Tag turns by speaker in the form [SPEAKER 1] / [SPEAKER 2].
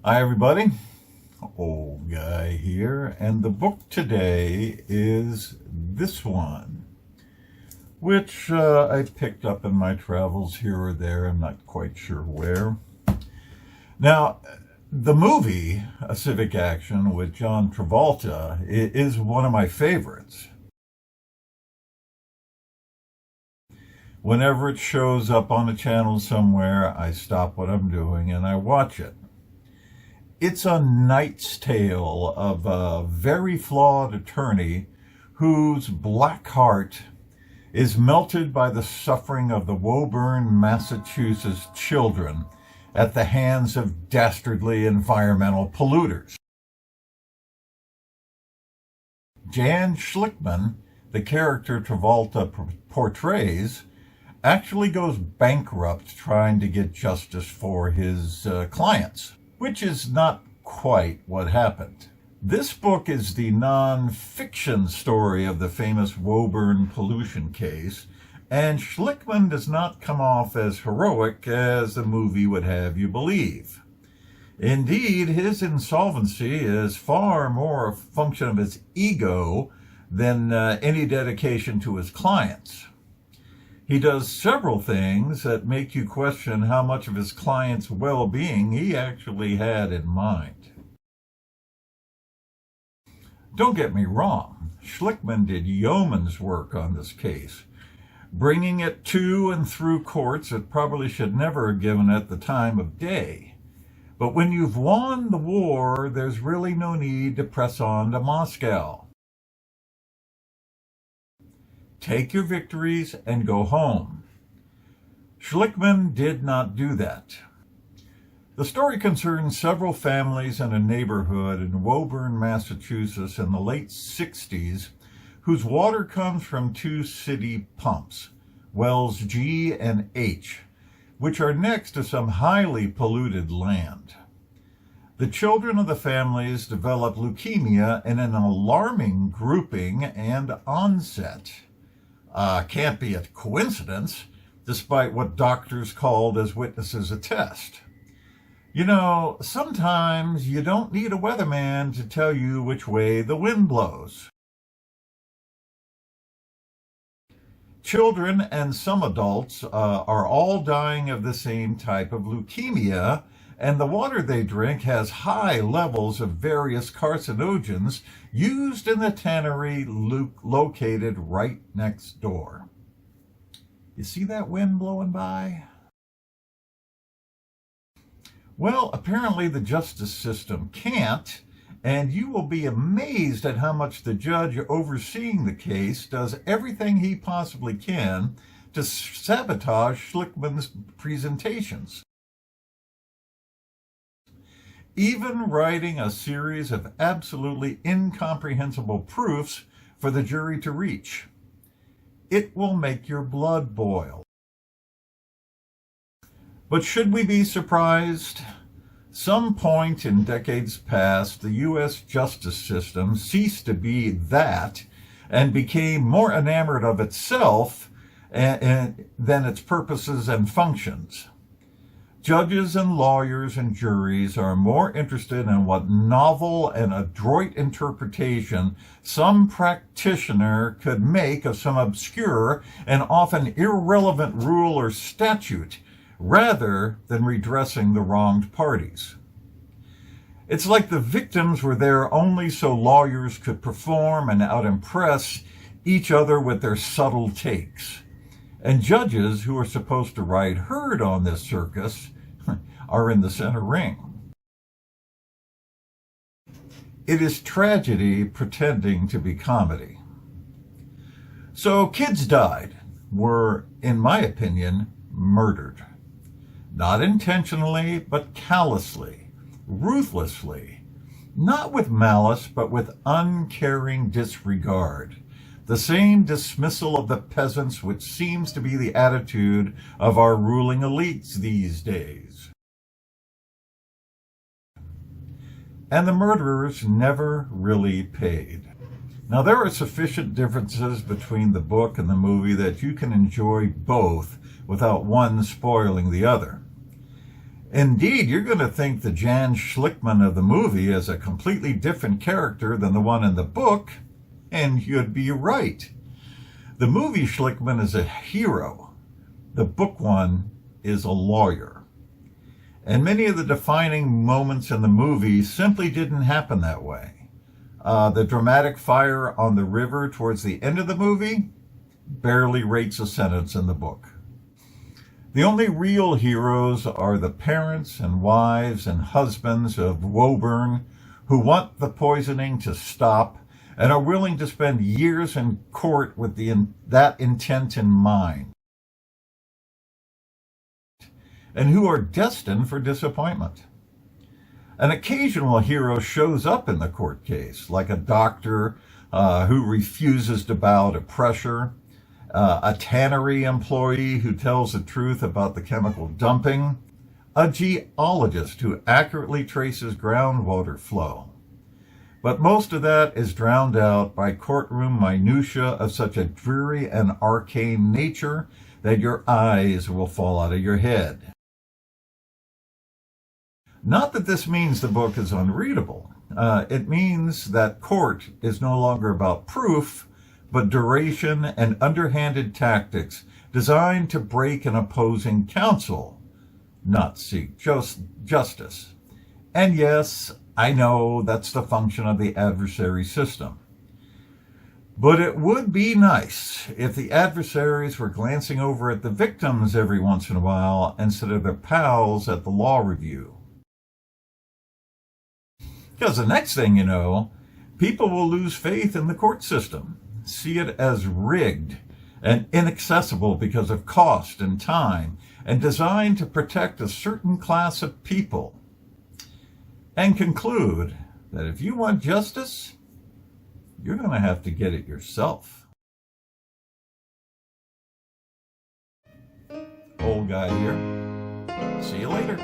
[SPEAKER 1] Hi, everybody. Old guy here, and the book today is this one, which I picked up in my travels here or there. I'm not quite sure where. Now, the movie, A Civic Action with John Travolta, is one of my favorites. Whenever it shows up on a channel somewhere, I stop what I'm doing and I watch it. It's a knight's tale of a very flawed attorney whose black heart is melted by the suffering of the Woburn, Massachusetts children at the hands of dastardly environmental polluters. Jan Schlickman, the character Travolta portrays, actually goes bankrupt trying to get justice for his clients, which is not quite what happened. This book is the non-fiction story of the famous Woburn pollution case, and Schlickman does not come off as heroic as the movie would have you believe. Indeed, his insolvency is far more a function of his ego than any dedication to his clients. He does several things that make you question how much of his client's well-being he actually had in mind. Don't get me wrong, Schlickman did yeoman's work on this case, bringing it to and through courts that probably should never have given it the time of day. But when you've won the war, there's really no need to press on to Moscow. Take your victories and go home. Schlickman did not do that. The story concerns several families in a neighborhood in Woburn, Massachusetts in the late 60s whose water comes from two city pumps, wells G and H, which are next to some highly polluted land. The children of the families develop leukemia in an alarming grouping and onset. Can't be a coincidence, despite what doctors called as witnesses attest. You know, sometimes you don't need a weatherman to tell you which way the wind blows. Children and some adults are all dying of the same type of leukemia, and the water they drink has high levels of various carcinogens used in the tannery located right next door. You see that wind blowing by? Well, apparently the justice system can't, and you will be amazed at how much the judge overseeing the case does everything he possibly can to sabotage Schlickman's presentations. Even writing a series of absolutely incomprehensible proofs for the jury to reach. It will make your blood boil. But should we be surprised? Some point in decades past, the U.S. justice system ceased to be that and became more enamored of itself than its purposes and functions. Judges and lawyers and juries are more interested in what novel and adroit interpretation some practitioner could make of some obscure and often irrelevant rule or statute, rather than redressing the wronged parties. It's like the victims were there only so lawyers could perform and out-impress each other with their subtle takes. And judges, who are supposed to ride herd on this circus, are in the center ring. It is tragedy pretending to be comedy. So kids were, in my opinion, murdered. Not intentionally, but callously, ruthlessly, not with malice, but with uncaring disregard. The same dismissal of the peasants which seems to be the attitude of our ruling elites these days. And the murderers never really paid. Now, there are sufficient differences between the book and the movie that you can enjoy both without one spoiling the other. Indeed, you're going to think the Jan Schlickman of the movie is a completely different character than the one in the book, and you'd be right. The movie Schlickman is a hero. The book one is a lawyer. And many of the defining moments in the movie simply didn't happen that way. The dramatic fire on the river towards the end of the movie barely rates a sentence in the book. The only real heroes are the parents and wives and husbands of Woburn who want the poisoning to stop and are willing to spend years in court with that intent in mind, and who are destined for disappointment. An occasional hero shows up in the court case, like a doctor who refuses to bow to pressure, a tannery employee who tells the truth about the chemical dumping, a geologist who accurately traces groundwater flow. But most of that is drowned out by courtroom minutiae of such a dreary and arcane nature that your eyes will fall out of your head. Not that this means the book is unreadable. It means that court is no longer about proof, but duration and underhanded tactics designed to break an opposing counsel, not seek justice. And yes, I know that's the function of the adversary system. But it would be nice if the adversaries were glancing over at the victims every once in a while instead of their pals at the law review. Because the next thing you know, people will lose faith in the court system, see it as rigged and inaccessible because of cost and time, and designed to protect a certain class of people, and conclude that if you want justice, you're going to have to get it yourself. Old guy here. See you later.